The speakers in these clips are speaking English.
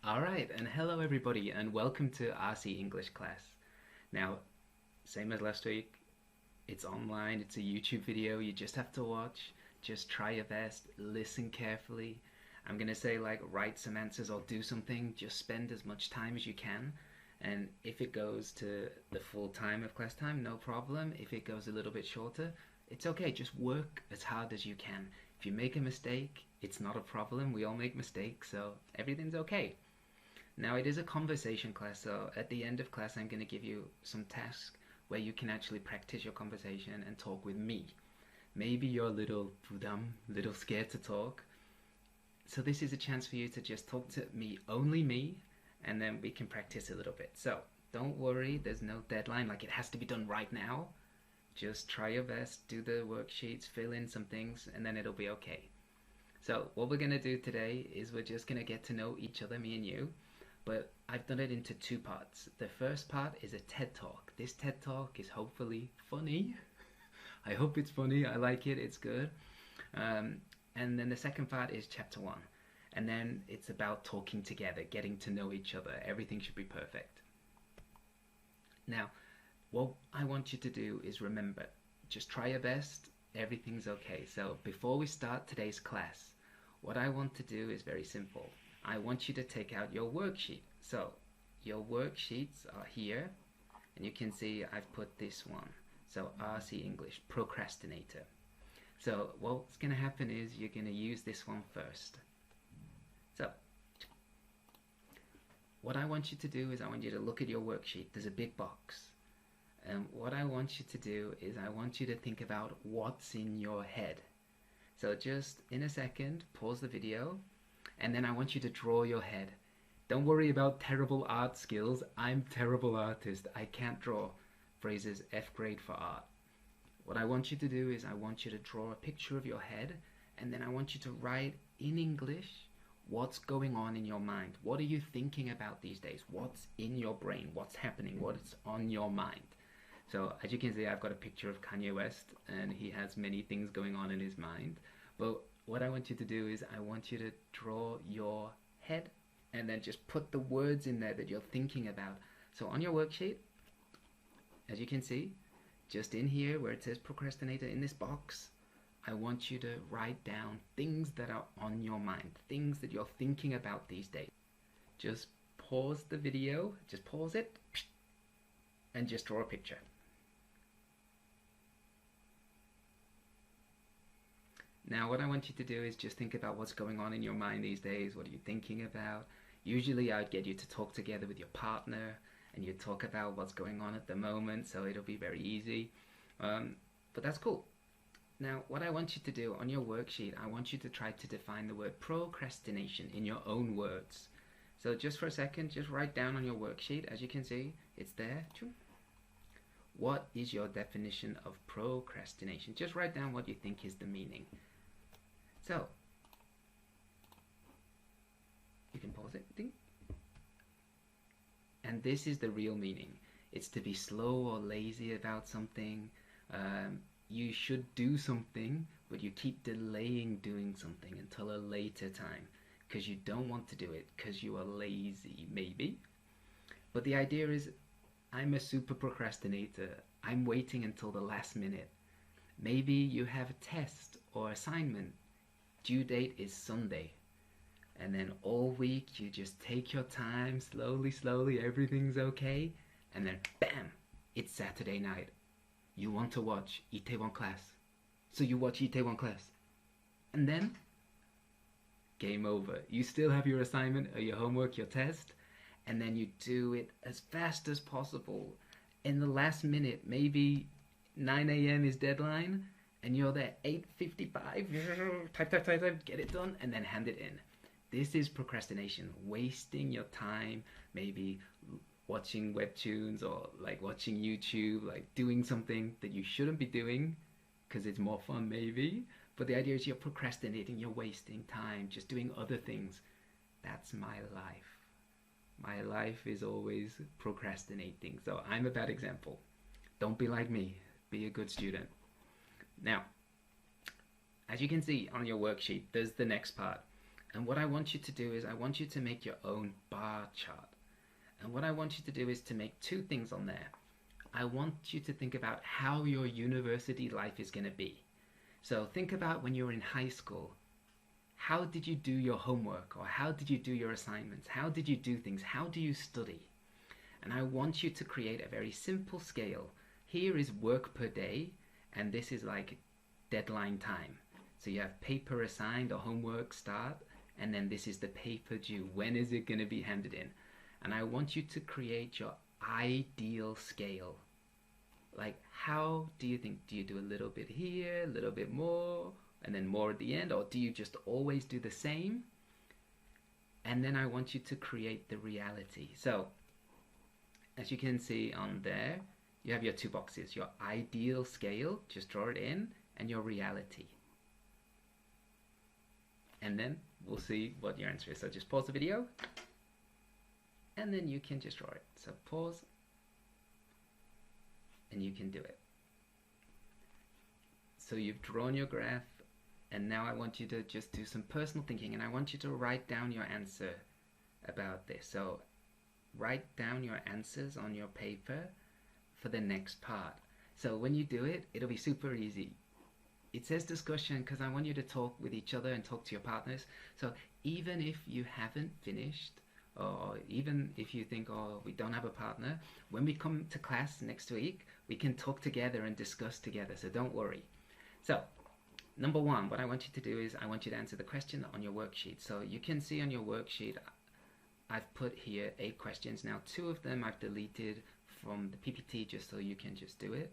Alright, and hello everybody, and welcome to RC English class. Now, same as last week, it's online, it's a YouTube video, you just have to watch, just try your best, listen carefully. I'm gonna say, like, write some answers or do something, just spend as much time as you can. And if it goes to the full time of class time, no problem. If it goes a little bit shorter, it's okay, just work as hard as you can. If you make a mistake, it's not a problem, we all make mistakes, so everything's okay. Now, it is a conversation class, so at the end of class, I'm going to give you some tasks where you can actually practice your conversation and talk with me. Maybe you're a little budam, little scared to talk. So this is a chance for you to just talk to me, only me, and then we can practice a little bit. So don't worry, there's no deadline, like it has to be done right now. Just try your best, do the worksheets, fill in some things, and then it'll be okay. So what we're going to do today is we're just going to get to know each other, me and you. But I've done it into two parts. The first part is a TED Talk. This TED Talk is hopefully funny. I hope it's funny. I like it. It's good. And then the second part is chapter one. And then it's about talking together, getting to know each other. Everything should be perfect. Now, what I want you to do is remember, just try your best. Everything's okay. So before we start today's class, what I want to do is very simple. I want you to take out your worksheet. So your worksheets are here, and you can see I've put this one. So RC English, procrastinator. So what's going to happen is you're going to use this one first. So what I want you to do is I want you to look at your worksheet. There's a big box. And what I want you to do is I want you to think about what's in your head. So just in a second, pause the video, and then I want you to draw your head. Don't worry about terrible art skills. I'm a terrible artist. I can't draw. Phrases F grade for art. What I want you to do is I want you to draw a picture of your head, and then I want you to write in English what's going on in your mind. What are you thinking about these days? What's in your brain? What's happening? What's on your mind? So as you can see, I've got a picture of Kanye West, and he has many things going on in his mind. But what I want you to do is I want you to draw your head and then just put the words in there that you're thinking about. So on your worksheet, as you can see, just in here where it says procrastinator, in this box, I want you to write down things that are on your mind, things that you're thinking about these days. Just pause the video, just pause it, and just draw a picture. Now, what I want you to do is just think about what's going on in your mind these days. What are you thinking about? Usually, I'd get you to talk together with your partner, and you talk about what's going on at the moment, so it'll be very easy. But that's cool. Now, what I want you to do on your worksheet, I want you to try to define the word procrastination in your own words. So just for a second, just write down on your worksheet. As you can see, it's there. What is your definition of procrastination? Just write down what you think is the meaning. So, you can pause it. Ding. And this is the real meaning. It's to be slow or lazy about something. You should do something, but you keep delaying doing something until a later time because you don't want to do it because you are lazy, maybe. But the idea is, I'm a super procrastinator. I'm waiting until the last minute. Maybe you have a test or assignment. Due date is Sunday. And then all week you just take your time, slowly, everything's okay. And then bam, it's Saturday night. You want to watch Itaewon Class. So you watch Itaewon Class. And then, game over. You still have your assignment or your homework, your test. And then you do it as fast as possible. In the last minute, maybe 9 a.m. is deadline, and you're there 8:55, type, get it done, and then hand it in. This is procrastination, wasting your time, maybe watching webtoons or like watching YouTube, like doing something that you shouldn't be doing because it's more fun maybe. But the idea is you're procrastinating, you're wasting time, just doing other things. That's my life. My life is always procrastinating. So I'm a bad example. Don't be like me. Be a good student. Now, as you can see on your worksheet, there's the next part. And what I want you to do is I want you to make your own bar chart. And what I want you to do is to make two things on there. I want you to think about how your university life is going to be. So think about when you were in high school. How did you do your homework? Or how did you do your assignments? How did you do things? How do you study? And I want you to create a very simple scale. Here is work per day, and this is like deadline time. So you have paper assigned or homework start, and then this is the paper due. When is it going to be handed in? And I want you to create your ideal scale. Like, how do you think? Do you do a little bit here, a little bit more, and then more at the end? Or do you just always do the same? And then I want you to create the reality. So, as you can see on there, you have your two boxes. Your ideal scale, just draw it in, and your reality. And then we'll see what your answer is. So just pause the video, and then you can just draw it. So pause, and you can do it. So you've drawn your graph, and now I want you to just do some personal thinking, and I want you to write down your answer about this. So write down your answers on your paper for the next part. So when you do it, it'll be super easy. It says discussion because I want you to talk with each other and talk to your partners. So even if you haven't finished, or even if you think, oh, we don't have a partner, when we come to class next week, we can talk together and discuss together. So don't worry. So number one, what I want you to do is I want you to answer the question on your worksheet. So you can see on your worksheet, I've put here 8 questions. Now 2 of them I've deleted from the PPT just so you can just do it.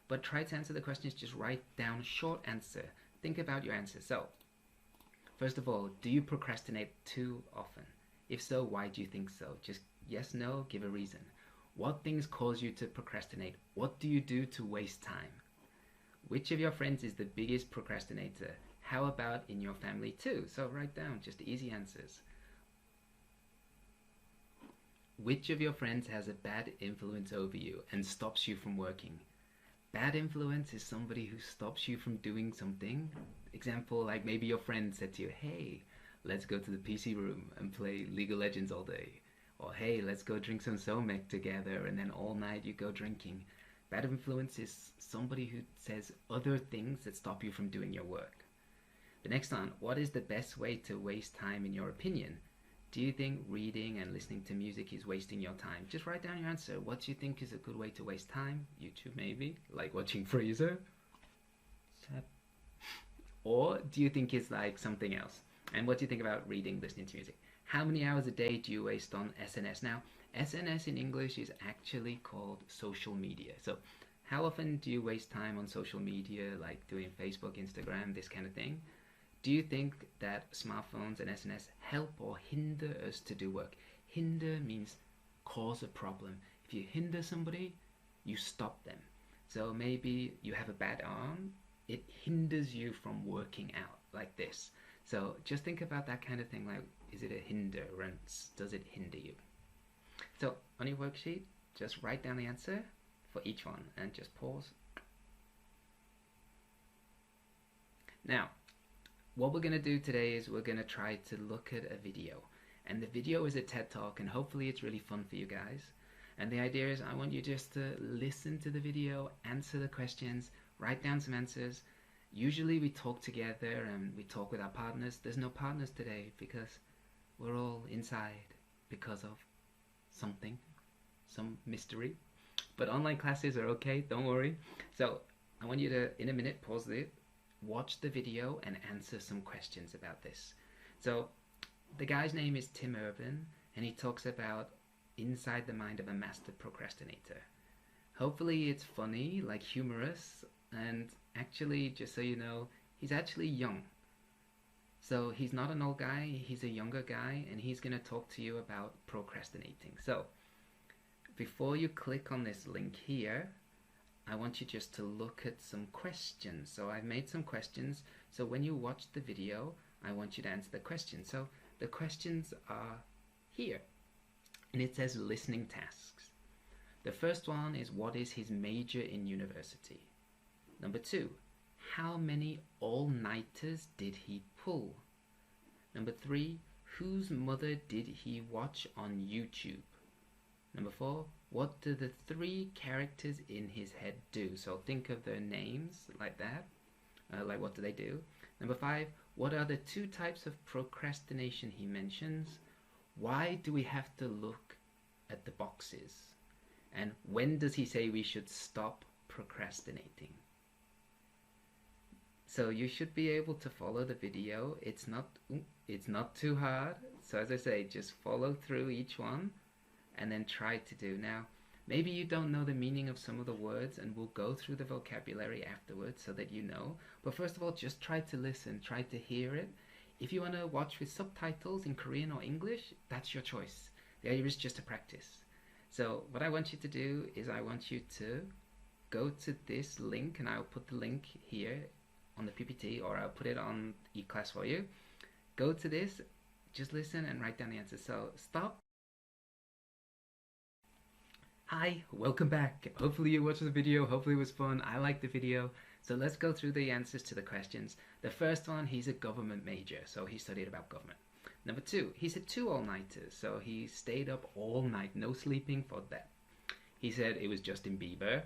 But try to answer the questions, just write down a short answer. Think about your answer. So, first of all, do you procrastinate too often? If so, why do you think so? Just yes, no, give a reason. What things cause you to procrastinate? What do you do to waste time? Which of your friends is the biggest procrastinator? How about in your family too? So write down just easy answers. Which of your friends has a bad influence over you and stops you from working? Bad influence is somebody who stops you from doing something. Example, like maybe your friend said to you, hey, let's go to the PC room and play League of Legends all day. Or hey, let's go drink some Somek together, and then all night you go drinking. Bad influence is somebody who says other things that stop you from doing your work. The next one, what is the best way to waste time in your opinion? Do you think reading and listening to music is wasting your time? Just write down your answer. What do you think is a good way to waste time? YouTube maybe, like watching Freezer? Or do you think it's like something else? And what do you think about reading, listening to music? How many hours a day do you waste on SNS? Now, SNS in English is actually called social media. So how often do you waste time on social media, like doing Facebook, Instagram, this kind of thing? Do you think that smartphones and SNS help or hinder us to do work? Hinder means cause a problem. If you hinder somebody, you stop them. So maybe you have a bad arm, it hinders you from working out like this. So just think about that kind of thing, like, is it a hindrance? Does it hinder you? So on your worksheet, just write down the answer for each one and just pause. Now, what we're going to do today is we're going to try to look at a video. And the video is a TED Talk, and hopefully it's really fun for you guys. And the idea is I want you just to listen to the video, answer the questions, write down some answers. Usually we talk together and we talk with our partners. There's no partners today because we're all inside because of something, some mystery. But online classes are okay, don't worry. So I want you to, in a minute, pause it, watch the video and answer some questions about this. So the guy's name is Tim Urban, and he talks about inside the mind of a master procrastinator. Hopefully it's funny, like humorous, and actually, just so you know, he's actually young. So he's not an old guy, he's a younger guy, and he's going to talk to you about procrastinating. So before you click on this link here, I want you just to look at some questions. So I've made some questions. So when you watch the video, I want you to answer the questions. So the questions are here. And it says listening tasks. The first one is, what is his major in university? Number 2, how many all-nighters did he pull? Number 3, whose mother did he watch on YouTube? Number 4, what do the 3 characters in his head do? So think of their names like that. Like what do they do? Number 5, what are the 2 types of procrastination he mentions? Why do we have to look at the boxes? And when does he say we should stop procrastinating? So you should be able to follow the video. It's not too hard. So as I say, just follow through each one and then try to do. Now, maybe you don't know the meaning of some of the words, and we'll go through the vocabulary afterwards so that you know. But first of all, just try to listen, try to hear it. If you want to watch with subtitles in Korean or English, that's your choice. The idea is just to practice. So what I want you to do is I want you to go to this link, and I'll put the link here on the PPT, or I'll put it on eClass for you. Go to this, just listen and write down the answers. So stop. Hi, welcome back. Hopefully you watched the video, hopefully it was fun. I liked the video. So let's go through the answers to the questions. The first one, he's a government major, so he studied about government. Number 2, he said 2 all-nighters, so he stayed up all night, no sleeping for that. He said it was Justin Bieber.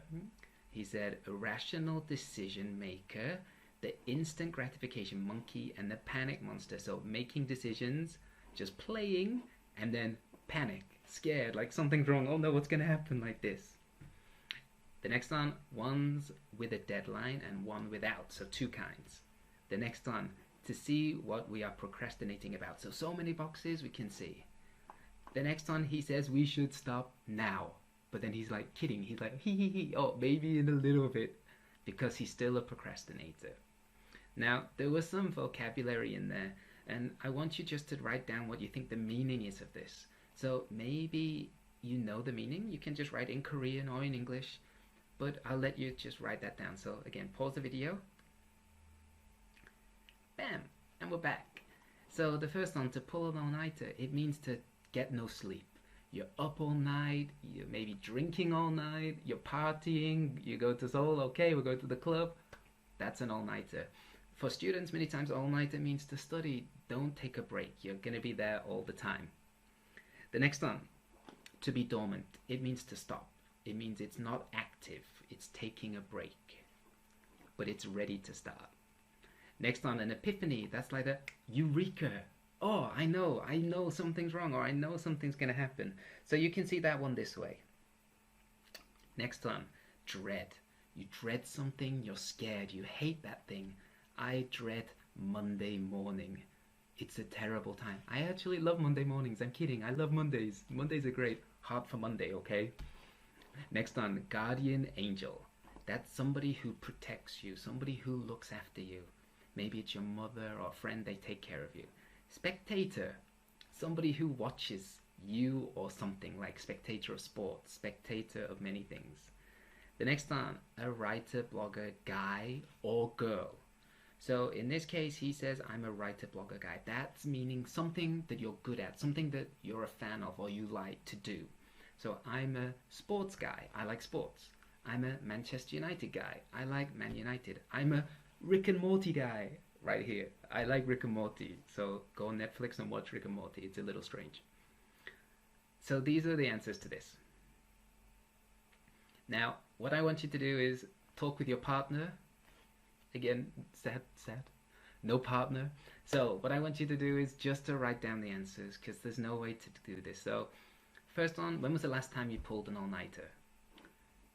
He said a rational decision maker, the instant gratification monkey, and the panic monster. So making decisions, just playing, and then panic, scared, like something's wrong. Oh no, what's gonna happen, like this. The next one, one's with a deadline and one without, so 2 kinds. The next one, to see what we are procrastinating about. So many boxes we can see. The next one, he says we should stop now. But then he's like kidding. He's like, hee, oh, maybe in a little bit, because he's still a procrastinator. Now, there was some vocabulary in there, and I want you just to write down what you think the meaning is of this. So maybe you know the meaning. You can just write in Korean or in English, but I'll let you just write that down. So again, pause the video. Bam, and we're back. So the first one, to pull an all-nighter, it means to get no sleep. You're up all night, you're maybe drinking all night, you're partying, you go to Seoul, okay, we'll go to the club. That's an all-nighter. For students, many times all-nighter means to study. Don't take a break. You're going to be there all the time. The next one, to be dormant. It means to stop. It means it's not active. It's taking a break. But it's ready to start. Next one, an epiphany. That's like a eureka. Oh, I know something's wrong, or I know something's going to happen. So you can see that one this way. Next one, dread. You dread something, you're scared, you hate that thing. I dread Monday morning. It's a terrible time. I actually love Monday mornings. I'm kidding. I love Mondays. Mondays are great. Hard for Monday, okay? Next one, guardian angel. That's somebody who protects you, somebody who looks after you. Maybe it's your mother or friend, they take care of you. Spectator, somebody who watches you or something, like spectator of sports, spectator of many things. The next one, a writer, blogger, guy or girl. So in this case, he says, I'm a writer, blogger, guy. That's meaning something that you're good at, something that you're a fan of or you like to do. So I'm a sports guy. I like sports. I'm a Manchester United guy. I like Man United. I'm a Rick and Morty guy right here. I like Rick and Morty. So go on Netflix and watch Rick and Morty. It's a little strange. So these are the answers to this. Now, what I want you to do is talk with your partner. Again, sad. No partner. So what I want you to do is just to write down the answers, because there's no way to do this. So first one, when was the last time you pulled an all-nighter?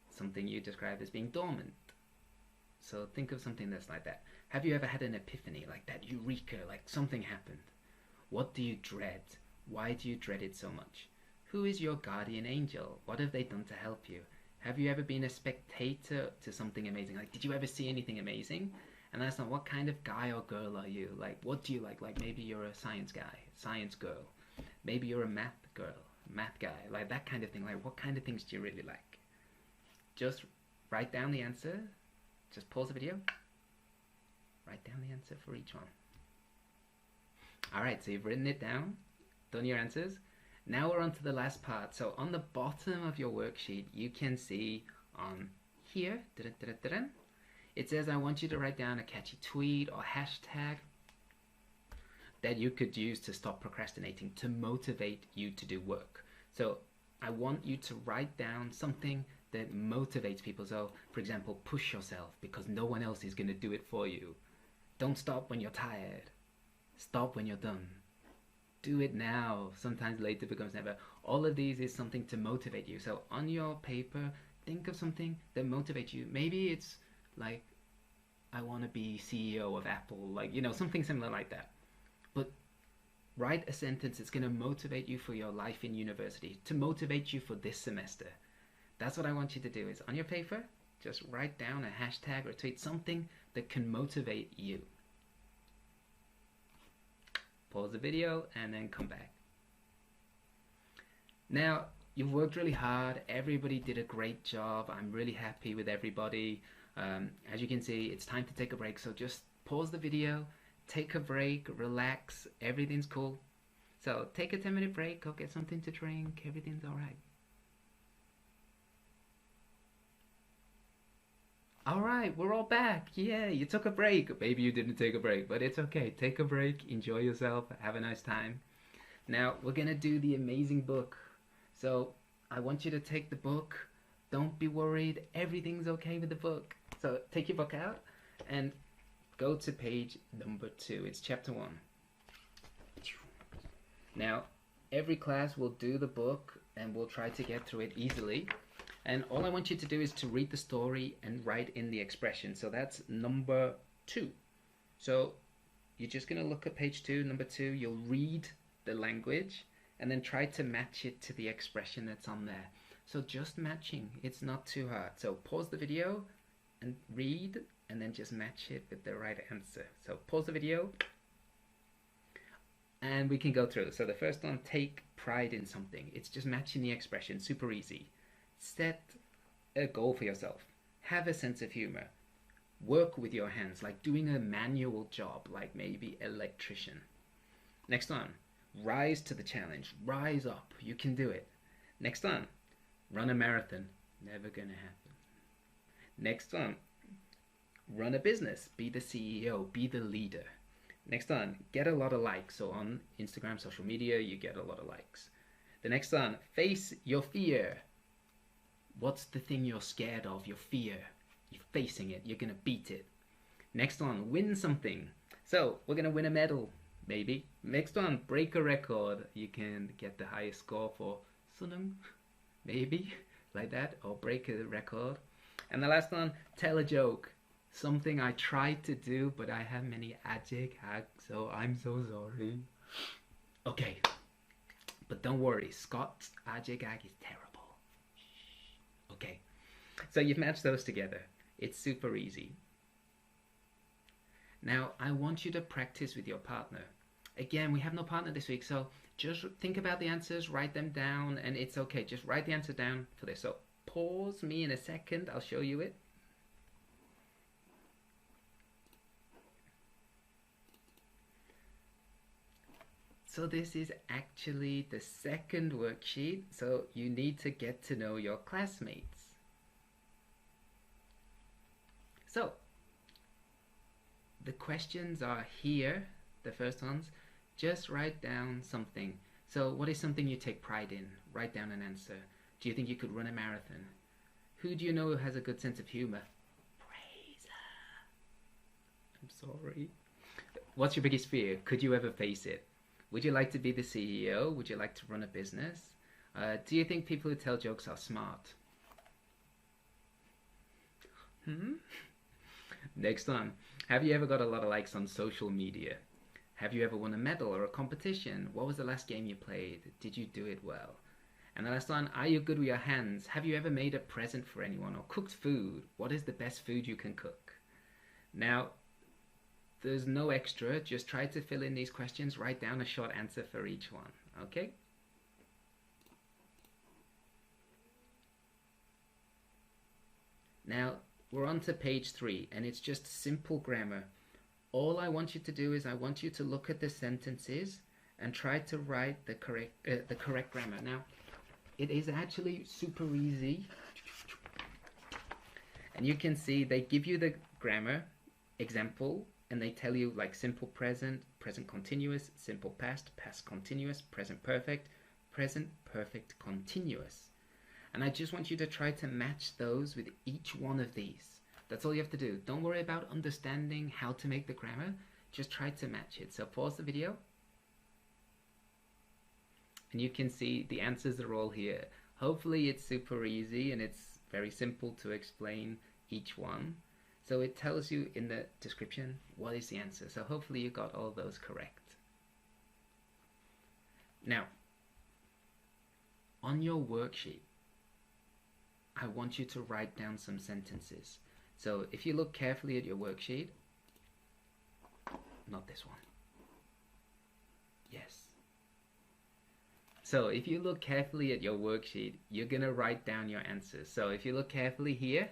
Something you describe as being dormant. So think of something that's like that. Have you ever had an epiphany, like that eureka, like something happened? What do you dread? Why do you dread it so much? Who is your guardian angel? What have they done to help you? Have you ever been a spectator to something amazing? Like, did you ever see anything amazing? And that's not, what kind of guy or girl are you? Like, what do you like? Like, maybe you're a science guy, science girl. Maybe you're a math girl, math guy. Like, that kind of thing. Like, what kind of things do you really like? Just write down the answer. Just pause the video. Write down the answer for each one. Alright, so you've written it down. Done your answers. Now we're on to the last part. So on the bottom of your worksheet, you can see on here, it says I want you to write down a catchy tweet or hashtag. that you could use to stop procrastinating, to motivate you to do work. So I want you to write down something that motivates people. So, for example, push yourself because no one else is going to do it for you. Don't stop when you're tired. Stop when you're done. Do it now. Sometimes later becomes never. All of these is something to motivate you. So on your paper, think of something that motivates you. Maybe it's like, I want to be CEO of Apple, like, something similar like that. But write a sentence that's going to motivate you for your life in university, to motivate you for this semester. That's what I want you to do, is on your paper, just write down a hashtag or tweet, something that can motivate you. Pause the video and then come back. Now, you've worked really hard. Everybody did a great job. I'm really happy with everybody. As you can see, it's time to take a break. So just pause the video, take a break, relax. Everything's cool. So take a 10-minute break, go get something to drink. Everything's all right. All right, we're all back. Yeah, you took a break. Maybe you didn't take a break, but it's okay. Take a break, enjoy yourself, have a nice time. Now, we're going to do the amazing book. So I want you to take the book. Don't be worried. Everything's okay with the book. So take your book out and go to page number 2. It's chapter 1. Now, every class will do the book and we'll try to get through it easily. And all I want you to do is to read the story and write in the expression. So that's number 2. So you're just going to look at page 2, number 2. You'll read the language and then try to match it to the expression that's on there. So just matching, it's not too hard. So pause the video and read and then just match it with the right answer. So pause the video and we can go through. So the first one, take pride in something. It's just matching the expression, super easy. Set a goal for yourself. Have a sense of humor. Work with your hands, like doing a manual job, like maybe electrician. Next one, rise to the challenge. Rise up. You can do it. Next one, run a marathon. Never gonna happen. Next one, run a business. Be the CEO. Be the leader. Next one, get a lot of likes. So on Instagram, social media, you get a lot of likes. The next one, face your fear. What's the thing you're scared of? Your fear. You're facing it. You're going to beat it. Next one, win something. So we're going to win a medal, maybe. Next one, break a record. You can get the highest score for sunung, maybe, like that, or break a record. And the last one, tell a joke. Something I tried to do, but I have many ajik hag, so I'm so sorry. Okay, but don't worry, Scott's ajik hag is terrible. Okay, so you've matched those together. It's super easy. Now, I want you to practice with your partner. Again, we have no partner this week, so just think about the answers, write them down, and it's okay. Just write the answer down for this. So pause me in a second. I'll show you it. So this is actually the second worksheet, so you need to get to know your classmates. So, the questions are here, the first ones. Just write down something. So what is something you take pride in? Write down an answer. Do you think you could run a marathon? Who do you know who has a good sense of humor? Fraser. I'm sorry. What's your biggest fear? Could you ever face it? Would you like to be the CEO? Would you like to run a business? Do you think people who tell jokes are smart? Next one. Have you ever got a lot of likes on social media? Have you ever won a medal or a competition? What was the last game you played? Did you do it well? And the last one, are you good with your hands? Have you ever made a present for anyone or cooked food? What is the best food you can cook? Now, there's no extra. Just try to fill in these questions. Write down a short answer for each one. Okay? Now, we're on to page 3, and it's just simple grammar. All I want you to do is I want you to look at the sentences and try to write the correct grammar. Now, it is actually super easy. And you can see they give you the grammar example and they tell you like simple present, present continuous, simple past, past continuous, present perfect continuous. And I just want you to try to match those with each one of these. That's all you have to do. Don't worry about understanding how to make the grammar. Just try to match it. So pause the video. And you can see the answers are all here. Hopefully it's super easy and it's very simple to explain each one. So it tells you in the description what is the answer. So hopefully you got all those correct. Now, on your worksheet, I want you to write down some sentences. So if you look carefully at your worksheet, not this one. Yes. So if you look carefully at your worksheet, you're going to write down your answers. So if you look carefully here,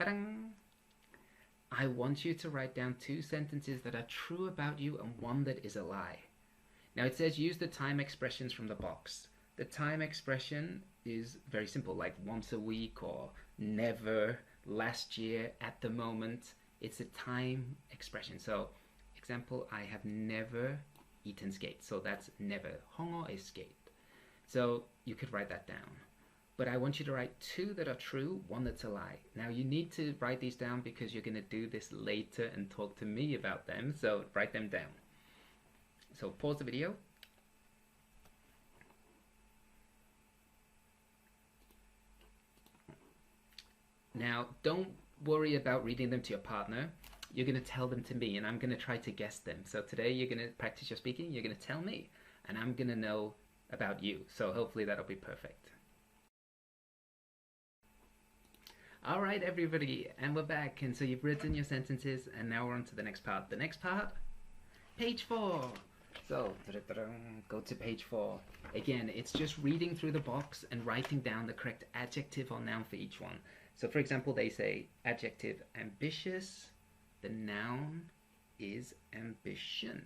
I want you to write down 2 sentences that are true about you and 1 that is a lie. Now it says use the time expressions from the box. The time expression is very simple, like once a week or never, last year, at the moment. It's a time expression. So example, I have never eaten skate. So that's never. Hongo is skate. So you could write that down. But I want you to write 2 that are true, 1 that's a lie. Now you need to write these down because you're going to do this later and talk to me about them. So write them down. So pause the video. Now don't worry about reading them to your partner. You're going to tell them to me and I'm going to try to guess them. So today you're going to practice your speaking, you're going to tell me and I'm going to know about you. So hopefully that'll be perfect. All right, everybody, and we're back. And so you've written your sentences and now we're on to the next part. The next part, page 4. So go to page 4. Again, it's just reading through the box and writing down the correct adjective or noun for each one. So for example, they say adjective ambitious. The noun is ambition.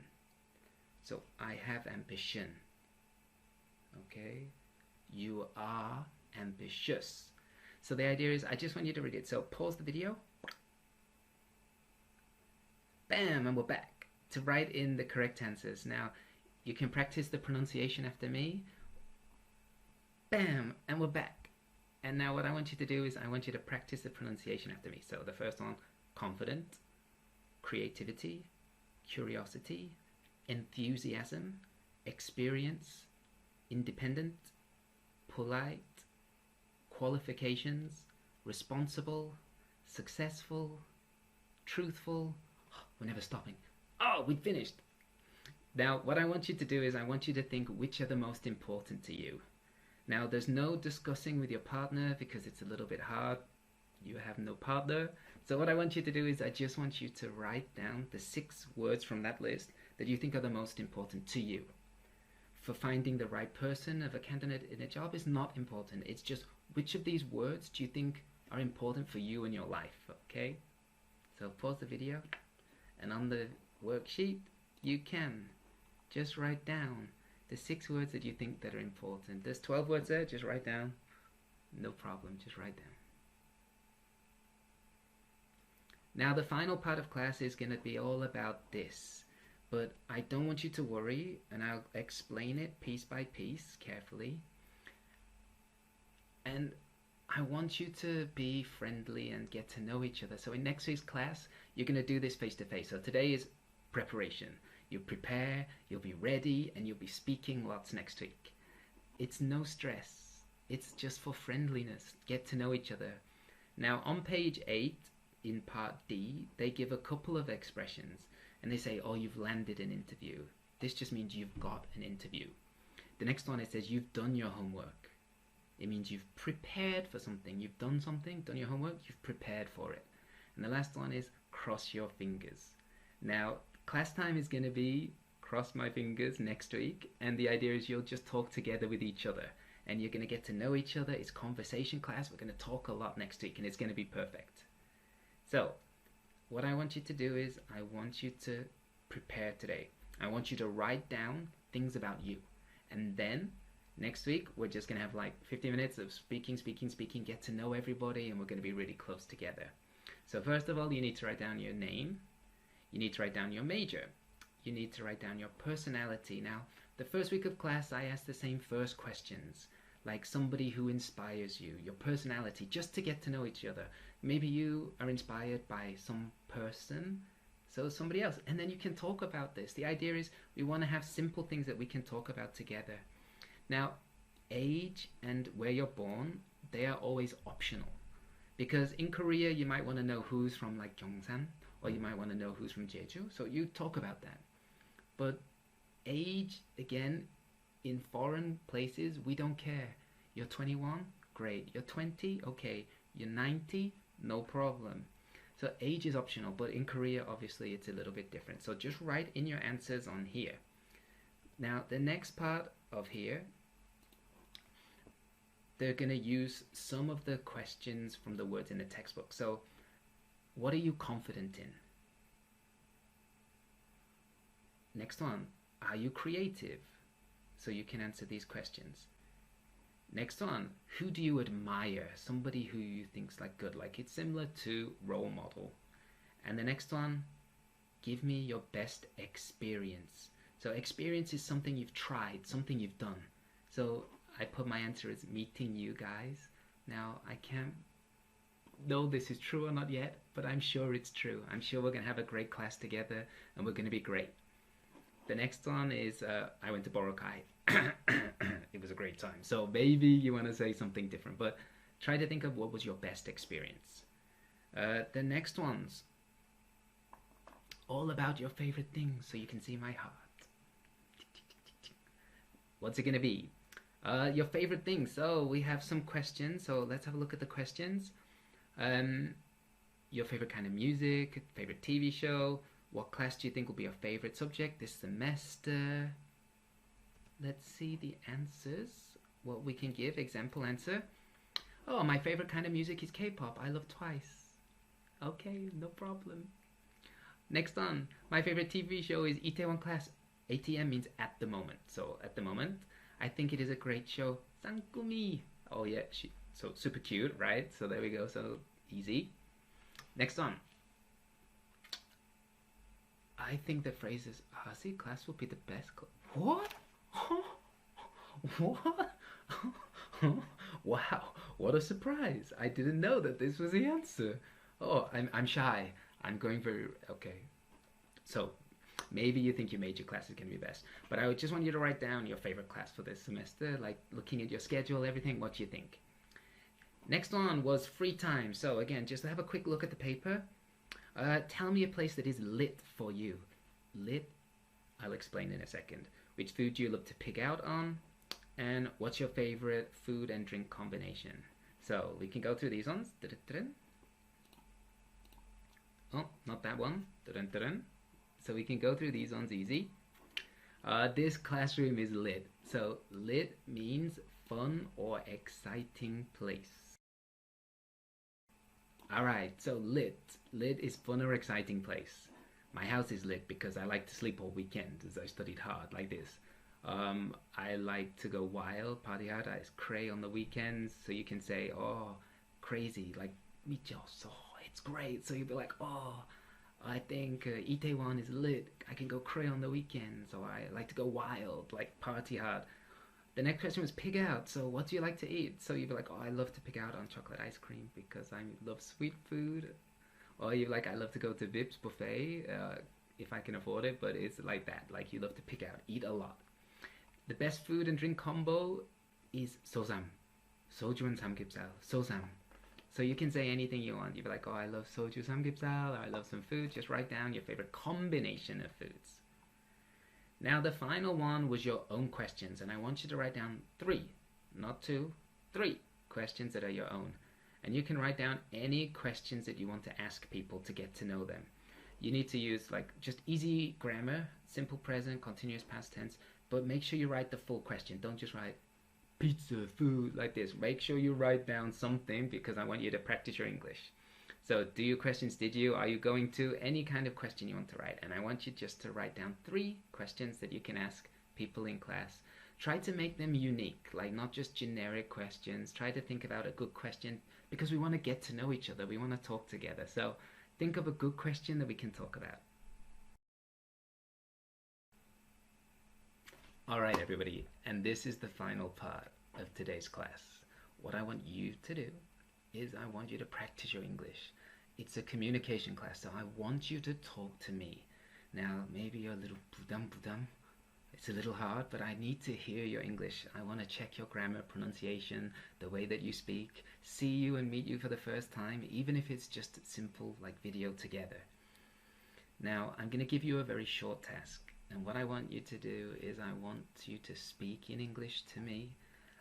So I have ambition. Okay? You are ambitious. So the idea is I just want you to read it. So pause the video. Bam, and we're back to write in the correct answers. Now you can practice the pronunciation after me. Bam, and we're back. And now what I want you to do is I want you to practice the pronunciation after me. So the first one, confident, creativity, curiosity, enthusiasm, experience, independent, polite, qualifications, responsible, successful, truthful. We're never stopping. Oh, we finished. Now what I want you to do is I want you to think which are the most important to you. Now there's no discussing with your partner because it's a little bit hard. You have no partner. So what I want you to do is I just want you to write down the 6 words from that list that you think are the most important to you. For finding the right person of a candidate in a job is not important. It's just which of these words do you think are important for you in your life, okay? So pause the video and on the worksheet you can just write down the 6 words that you think that are important. There's 12 words there, just write down. No problem, just write down. Now the final part of class is going to be all about this. But I don't want you to worry, and I'll explain it piece by piece carefully. And I want you to be friendly and get to know each other. So in next week's class, you're going to do this face to face. So today is preparation. You prepare, you'll be ready, and you'll be speaking lots next week. It's no stress. It's just for friendliness. Get to know each other. Now on page 8 in part D, they give a couple of expressions. And they say, oh, you've landed an interview. This just means you've got an interview. The next one, it says you've done your homework. It means you've prepared for something. You've done something, done your homework, you've prepared for it. And the last one is cross your fingers. Now, class time is going to be cross my fingers next week. And the idea is you'll just talk together with each other. And you're going to get to know each other. It's conversation class. We're going to talk a lot next week. And it's going to be perfect. So, what I want you to do is I want you to prepare today. I want you to write down things about you. And then next week, we're just going to have like 50 minutes of speaking, get to know everybody, and we're going to be really close together. So first of all, you need to write down your name, You need to write down your major. You need to write down your personality. Now, the first week of class, I asked the same first questions, like somebody who inspires you, your personality, just to get to know each other. Maybe you are inspired by some person, so somebody else, and then you can talk about this. The idea is we want to have simple things that we can talk about together. Now, age and where you're born, they are always optional. Because in Korea, you might want to know who's from like Gyeongsan, or you might want to know who's from Jeju, so you talk about that. But age, again, in foreign places, we don't care. You're 21, great. You're 20, okay. You're 90, no problem. So age is optional, but in Korea, obviously, it's a little bit different. So just write in your answers on here. Now, the next part of here, they're going to use some of the questions from the words in the textbook. So, what are you confident in? Next one, are you creative? So you can answer these questions. Next one, who do you admire? Somebody who you think's like good, like it's similar to role model. And the next one, give me your best experience. So experience is something you've tried, something you've done. So I put my answer as meeting you guys. Now I can't know this is true or not yet, but I'm sure it's true. I'm sure we're gonna have a great class together and we're gonna be great. The next one is I went to Boracay. It was a great time. So maybe you want to say something different, but try to think of what was your best experience. The next one's all about your favorite things, so you can see my heart. What's it going to be? Your favorite things. So we have some questions, so let's have a look at the questions. Your favorite kind of music, favorite TV show. What class do you think will be your favorite subject this semester? Let's see the answers. What we can give. Example answer. Oh, my favorite kind of music is K-pop. I love Twice. Okay, no problem. Next on. My favorite TV show is Itaewon Class. ATM means at the moment. So at the moment, I think it is a great show. Sangkumi. Oh yeah, so super cute, right? So there we go. So easy. Next on. I think the phrase is, Asi class will be the best. What? What? Wow, what a surprise. I didn't know that this was the answer. Oh, I'm shy. I'm going very, okay. So, maybe you think your major class is going to be best. But I just want you to write down your favorite class for this semester, like looking at your schedule, everything, what you think. Next one was free time. So again, just have a quick look at the paper. Tell me a place that is lit for you. Lit, I'll explain in a second. Which food do you love to pick out on? And what's your favorite food and drink combination? So we can go through these ones. Oh, not that one. So we can go through these ones easy. This classroom is lit. So lit means fun or exciting place. Alright, so lit. Lit is fun or exciting place. My house is lit because I like to sleep all weekend as I studied hard, like this. I like to go wild, party hard, I cray on the weekends, so you can say, oh, crazy, like, 미쳤어, it's great. So you'll be like, oh, I think Itaewon is lit, I can go cray on the weekends, so I like to go wild, like party hard. The next question was pig out. So what do you like to eat? So you'd be like, oh, I love to pig out on chocolate ice cream because I love sweet food. Or you're like, I love to go to Vip's buffet if I can afford it, but it's like that. Like you love to pig out, eat a lot. The best food and drink combo is sosam. Soju and samgyeopsal. Sosam. So you can say anything you want. You'd be like, oh, I love soju samgyeopsal, or I love some food. Just write down your favorite combination of foods. Now the final one was your own questions, and I want you to write down 3, not 2, 3 questions that are your own. And you can write down any questions that you want to ask people to get to know them. You need to use like just easy grammar, simple present, continuous past tense, but make sure you write the full question. Don't just write pizza, food, like this. Make sure you write down something because I want you to practice your English. So do your questions, did you? Are you going to? Any kind of question you want to write. And I want you just to write down 3 questions that you can ask people in class. Try to make them unique, like not just generic questions. Try to think about a good question because we want to get to know each other. We want to talk together. So think of a good question that we can talk about. Alright, everybody, and this is the final part of today's class. What I want you to do is I want you to practice your English. It's a communication class, so I want you to talk to me. Now, maybe you're a little budam. It's a little hard, but I need to hear your English. I want to check your grammar, pronunciation, the way that you speak, see you and meet you for the first time, even if it's just simple like video together. Now, I'm going to give you a very short task. And what I want you to do is I want you to speak in English to me.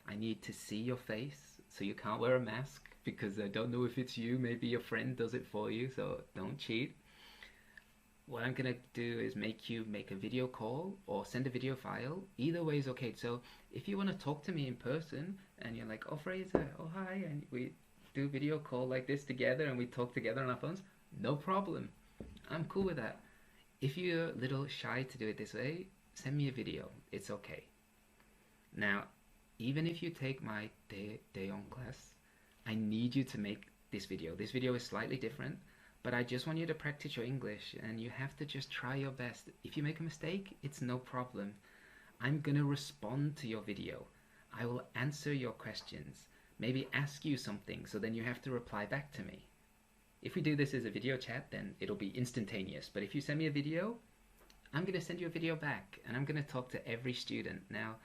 I need to see your face, so you can't wear a mask because I don't know if it's you. Maybe your friend does it for you, so don't cheat. What I'm going to do is make you make a video call or send a video file. Either way is okay. So if you want to talk to me in person and you're like, oh, Fraser, oh, hi, and we do video call like this together and we talk together on our phones, no problem. I'm cool with that. If you're a little shy to do it this way, send me a video. It's okay. Now, even if you take my day on class, I need you to make this video. This video is slightly different, but I just want you to practice your English and you have to just try your best. If you make a mistake, it's no problem. I'm gonna respond to your video. I will answer your questions, maybe ask you something, so then you have to reply back to me. If we do this as a video chat, then it'll be instantaneous. But if you send me a video, I'm going to send you a video back and I'm going to talk to every student. Now,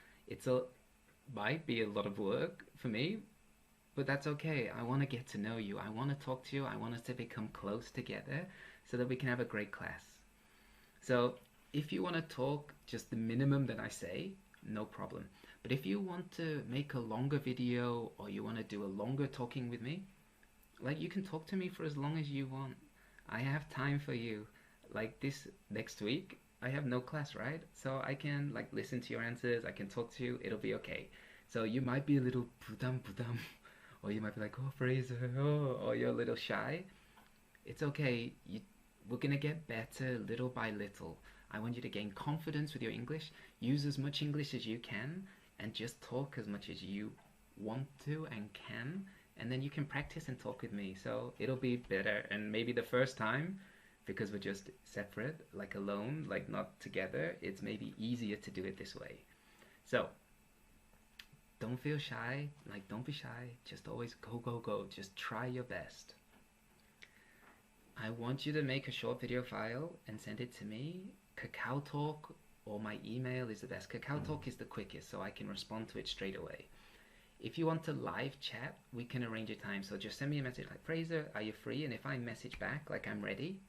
might be a lot of work for me, but that's okay. I want to get to know you. I want to talk to you. I want us to become close together so that we can have a great class. So if you want to talk just the minimum that I say, no problem. But if you want to make a longer video or you want to do a longer talking with me, like, you can talk to me for as long as you want. I have time for you. Like, this next week, I have no class, right? So I can, like, listen to your answers. I can talk to you. It'll be okay. So you might be a little budam, or you might be like, oh, Fraser, oh, or you're a little shy. It's okay. We're going to get better little by little. I want you to gain confidence with your English. Use as much English as you can and just talk as much as you want to and can. And then you can practice and talk with me, so it'll be better. And maybe the first time, because we're just separate, like alone, like not together, it's maybe easier to do it this way. So don't feel shy, like don't be shy, just always go, just try your best. I want you to make a short video file and send it to me. Kakao Talk or my email is the best. Kakao Talk is the quickest, so I can respond to it straight away. If you want to live chat, we can arrange a time. So just send me a message like, Fraser, are you free? And if I message back like I'm ready,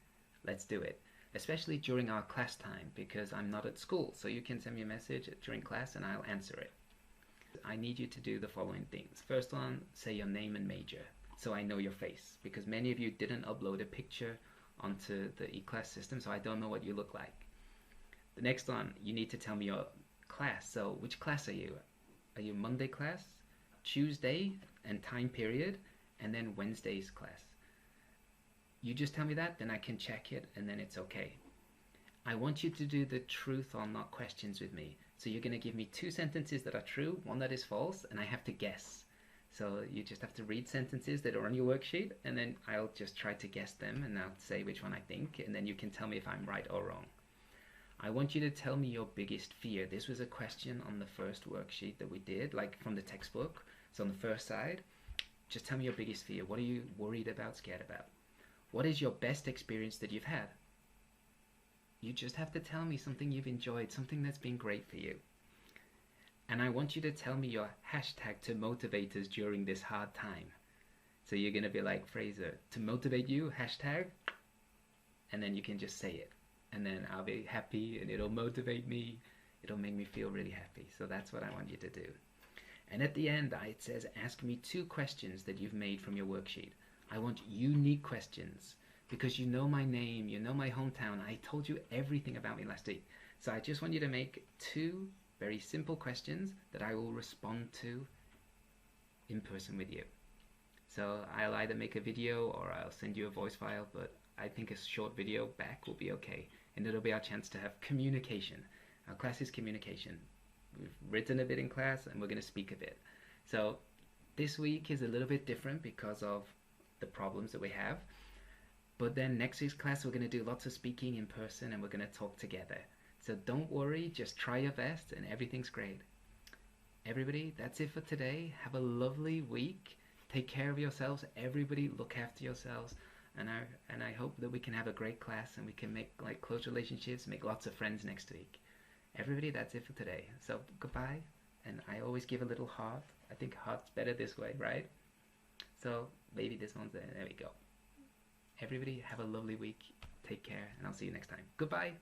let's do it. Especially during our class time, because I'm not at school. So you can send me a message during class and I'll answer it. I need you to do the following things. First one, say your name and major, so I know your face. Because many of you didn't upload a picture onto the e-class system, so I don't know what you look like. The next one, you need to tell me your class. So which class are you? Are you Monday class, Tuesday and time period, and then Wednesday's class? You just tell me that, then I can check it, and then it's okay. I want you to do the truth or not questions with me. So you're going to give me 2 sentences that are true, 1 that is false, and I have to guess. So you just have to read sentences that are on your worksheet, and then I'll just try to guess them, and I'll say which one I think, and then you can tell me if I'm right or wrong. I want you to tell me your biggest fear. This was a question on the first worksheet that we did, like from the textbook. So on the first side, just tell me your biggest fear. What are you worried about, scared about? What is your best experience that you've had? You just have to tell me something you've enjoyed, something that's been great for you. And I want you to tell me your hashtag to motivate us during this hard time. So you're going to be like, Fraser, to motivate you, hashtag, and then you can just say it. And then I'll be happy and it'll motivate me. It'll make me feel really happy. So that's what I want you to do. And at the end, it says, ask me 2 questions that you've made from your worksheet. I want unique questions because you know my name, you know my hometown. I told you everything about me last week. So I just want you to make 2 very simple questions that I will respond to in person with you. So I'll either make a video or I'll send you a voice file, but I think a short video back will be okay. And it'll be our chance to have communication. Our class is communication. We've written a bit in class and we're going to speak a bit. So this week is a little bit different because of the problems that we have. But then next week's class we're going to do lots of speaking in person and we're going to talk together. So don't worry, just try your best and everything's great. Everybody, that's it for today. Have a lovely week. Take care of yourselves. Everybody, look after yourselves. And I hope that we can have a great class and we can make like close relationships, make lots of friends next week. Everybody, that's it for today. So goodbye. And I always give a little heart. I think heart's better this way, right? So maybe this one's there. There we go. Everybody, have a lovely week. Take care, and I'll see you next time. Goodbye.